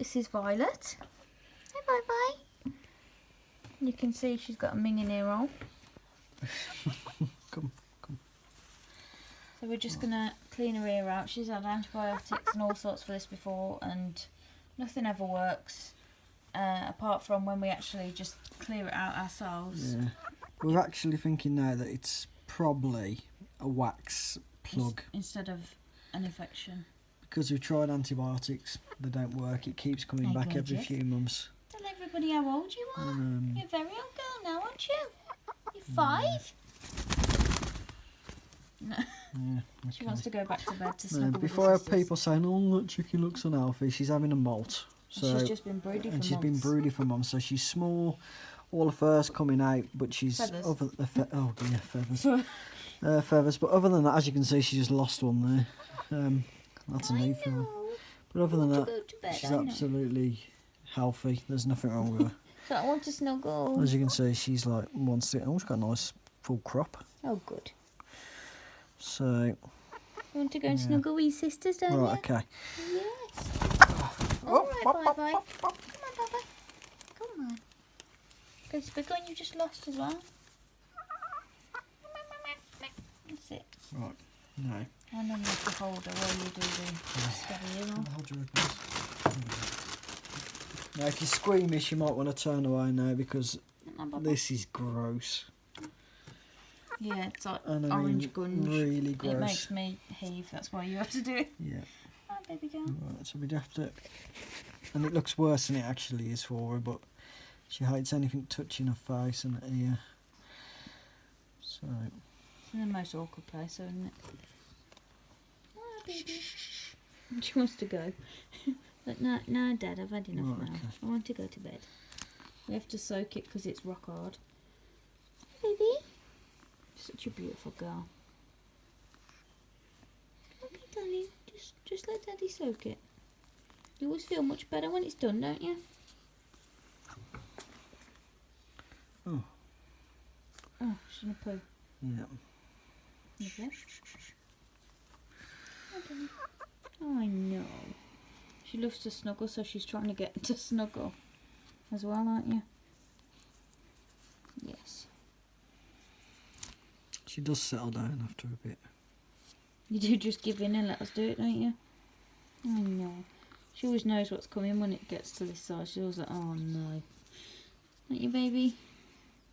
This is Violet. Hi, bye-bye. You can see she's got a minging ear roll. Come. So we're just going to clean her ear out. She's had antibiotics and all sorts for this before, and nothing ever works apart from when we actually just clear it out ourselves. Yeah. We're actually thinking now that it's probably a wax plug. Instead of an infection. Because we've tried antibiotics, they don't work. It keeps coming back every few months. Tell everybody how old you are. You're a very old girl now, aren't you? You're 5? No. Yeah, okay. She wants to go back to bed to snuggle with before her people saying, "Oh, that chicken looks unhealthy," she's having a molt. So she's just been broody for months. She's been broody for months, so she's small. All the fur's coming out, but she's feathers. Feathers. Feathers. But other than that, as you can see, she just lost one there. That's a new feather. But other than that, she's absolutely healthy. There's nothing wrong with her. So I want to snuggle. As you can see, she's like one stick. Oh, she's got a nice full crop. Oh, good. So. You want to go and snuggle with your sisters, don't you? Right, okay. Yes. All right, bye-bye. Come on, bye-bye. Come on. Go to big one you just lost as well. That's it. Right, no. And then you have to hold her while you do the steady roll. Hold your ribbons. Now, if you're squeamish, you might want to turn away now because this is gross. Yeah, it's like and orange gunge. Really gross. It makes me heave, that's why you have to do it. Yeah. Hi, baby girl. Right, so we'd have to... And it looks worse than it actually is for her, but she hates anything touching her face and her ear. So... It's in the most awkward place, isn't it? Hi, baby. She wants to go. But no, Dad, I've had enough now. Okay. I want to go to bed. We have to soak it because it's rock hard. Baby. Such a beautiful girl. Okay, darling. Just let Daddy soak it. You always feel much better when it's done, don't you? Oh. Oh, she's gonna poo. Yeah. Lovely. Oh, I know. She loves to snuggle, so she's trying to get to snuggle as well, aren't you? Yes. She does settle down after a bit. You do just give in and let us do it, don't you? I know. She always knows what's coming when it gets to this size. She's always like, oh no. Don't you, baby?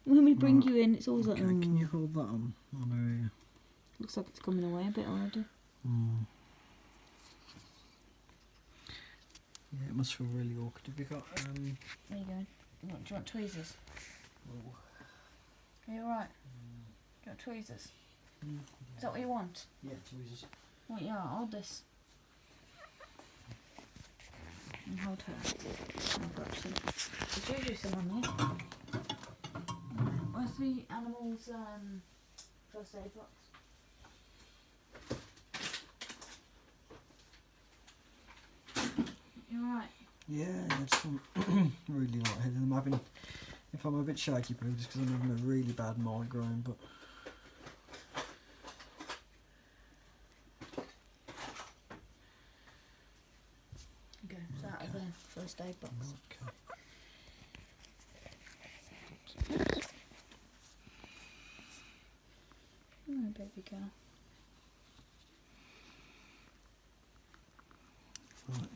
When we bring you in, it's always like, okay, can you hold that on her ear? Looks like it's coming away a bit already. Yeah, it must feel really awkward. Have you got, There you go. Do you want tweezers? Oh. Are you alright? Do you want tweezers? Is that what you want? Yeah, tweezers. What, yeah, hold this. And hold her. I've got some. There's usually some on there. Where's the animal's first aid box? You alright? Yeah, it's really lightheaded. If I'm a bit shaky, probably just because I'm having a really bad migraine, but... Okay, it's out of the first aid box. Okay. Oh, baby girl. Right.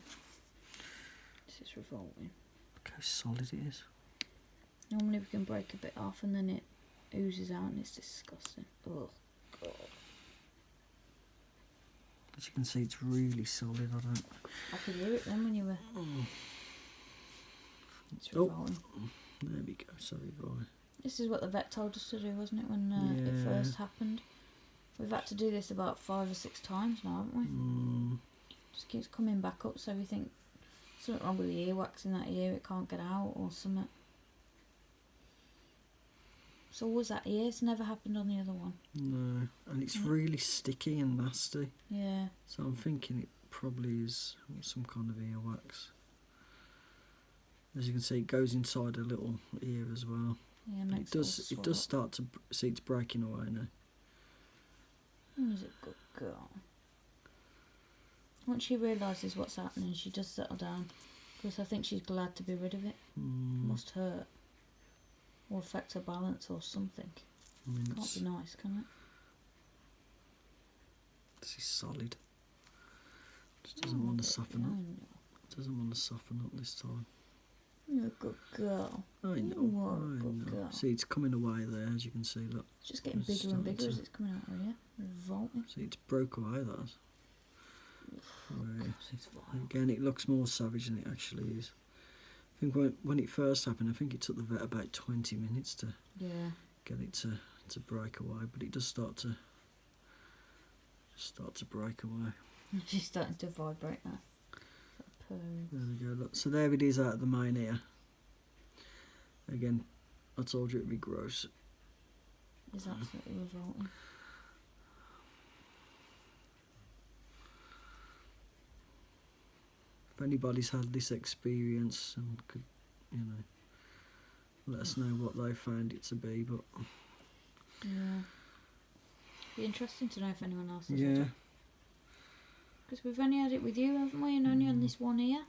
This is revolving. Look how solid it is. Normally we can break a bit off and then it oozes out and it's disgusting. Oh, God. As you can see, it's really solid. I could hear it then when you were... It's revolving. There we go. Sorry, boy. This is what the vet told us to do, wasn't it, when it first happened? We've had to do this about 5 or 6 times now, haven't we? Just keeps coming back up, so we think something wrong with the earwax in that ear, it can't get out or something. So was that ear? It's never happened on the other one. No, and it's really sticky and nasty. Yeah. So I'm thinking it probably is some kind of earwax. As you can see, it goes inside a little ear as well. Yeah, makes it does start to see it's breaking away now. Who's a good girl? Once she realises what's happening, she does settle down. Because I think she's glad to be rid of it. Must hurt. Or affect her balance or something. I mean, Can't be nice, can it? This is solid. Just doesn't want to soften up. Doesn't want to soften up this time. You're a good girl. I know. You are a good girl. See, it's coming away there, as you can see. Look. It's just getting bigger and bigger as it's coming out of here. Revolting. See, it's broke away, that. It's vile. Again, it looks more savage than it actually is. I think when it first happened, I think it took the vet about 20 minutes to get it to break away, but it does start to break away. She's starting to vibrate now. There we go, look. So there it is out of the main ear. Again, I told you it'd be gross. It's absolutely revolting. If anybody's had this experience and could, let us know what they found it to be, but yeah, be interesting to know if anyone else has had it. Because we've only had it with you, haven't we? And only on this one ear.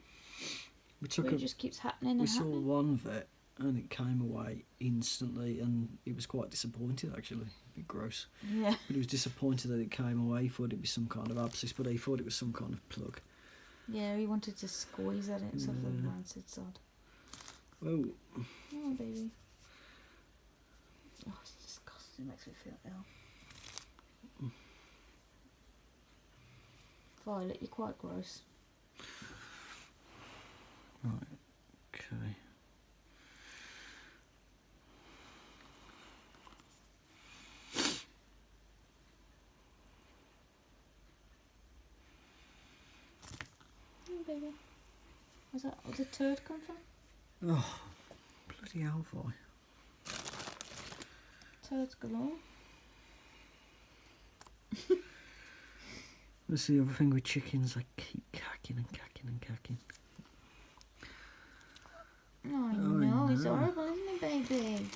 It just keeps happening. We saw one vet and it came away instantly, and he was quite disappointed actually. A bit gross. Yeah. But he was disappointed that it came away. He thought it'd be some kind of abscess, but he thought it was some kind of plug. Yeah, he wanted to squeeze at it, so the rancid sod. Oh. Oh, baby. Oh, it's disgusting. It makes me feel ill. Violet, you're quite gross. Right, okay. Baby. Where's the turd come from? Oh, bloody Alvi. Turds galore. That's the other thing with chickens, they keep cacking and cacking and cacking. Oh, I know, it's horrible, isn't it, baby?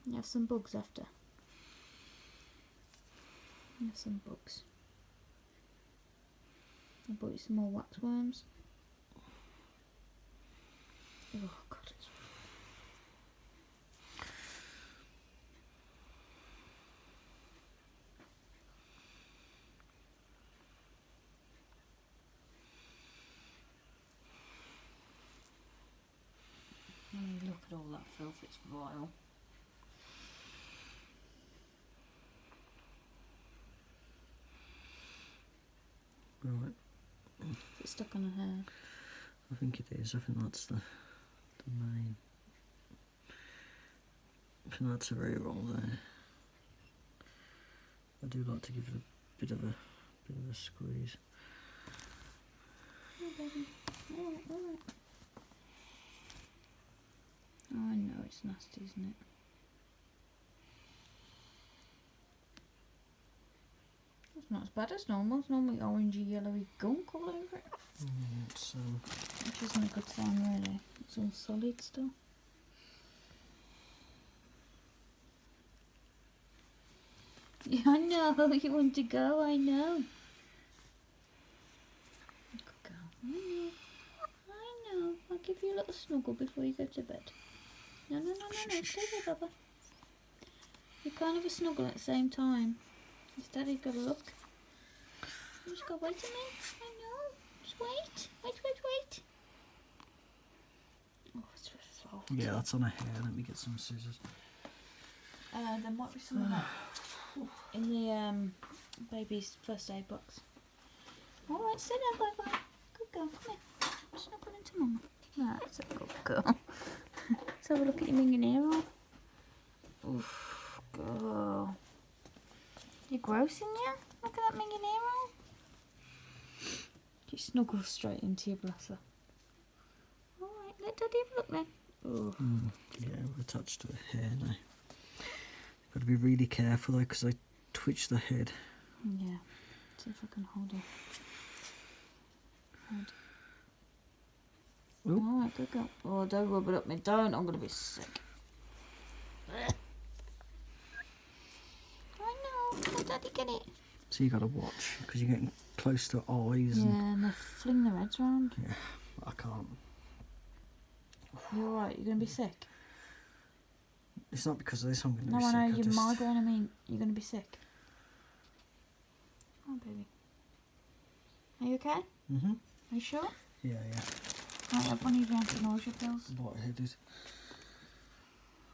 You have some bugs after. You have some bugs. I bought you some more waxworms. Oh God, it's look at all that filth, it's vile. Right. Is it stuck on her hair? I think it is. I think that's the main. I think that's a very roll there. I do like to give it a bit of a squeeze. Oh, baby. Alright. Oh, I know it's nasty, isn't it? It's not as bad as normal. It's normally orangey, yellowy gunk all over it. Which isn't a good sign, really. It's all solid still. Yeah, I know. You want to go, I know. Good girl. I know. I'll give you a little snuggle before you go to bed. No. Stay there, Baba. You can't have a snuggle at the same time. His daddy's got to look. You just got to wait a minute. I know. Just wait. Wait. Oh, it's revolting. Yeah, that's on a hair. Let me get some scissors. There might be some of that in the baby's first aid box. Alright, sit down, bye. Good girl, come here. Snuggle into mama. That's a good girl. Let's have a look at your minging ear roll. Oof, girl. You're gross in you? Look at that minging ear roll. You snuggle straight into your blesser. Alright, let Daddy have a look then. Oh. Yeah, we're attached to the hair now. Got to be really careful though, because I twitch the head. Yeah. See if I can hold her. Alright, good girl. Oh, don't rub it up me. Don't. I'm going to be sick. I know. Let Daddy get it. So you got to watch, because you're getting close to eyes. Yeah, and they fling their heads around. Yeah, I can't. You're alright, you're going to be sick. It's not because of this I'm going to No, be I sick. know, you're migraine, I mean, you're going to be sick. Oh, baby. Are you okay? Mhm. Are you sure? Yeah. Might have one of your anti-nausea pills. Light-headed.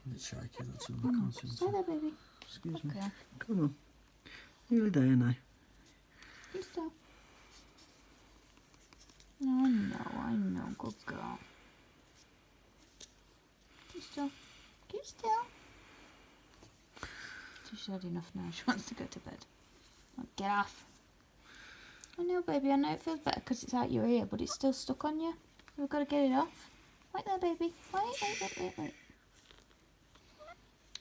A bit shaky, that's all. I Oh, can't seem stay to... there, baby. Excuse me. Okay. Come on. Nearly there now. Keep still. I know. Good girl. Keep still. Keep still. She's had enough now. She wants to go to bed. Oh, get off. I know, baby. I know it feels better because it's out your ear, but it's still stuck on you. We've got to get it off. Wait there, baby. Wait.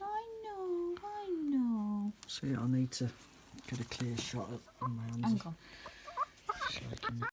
I know. See, I need to get a clear shot of my hands. Hang on.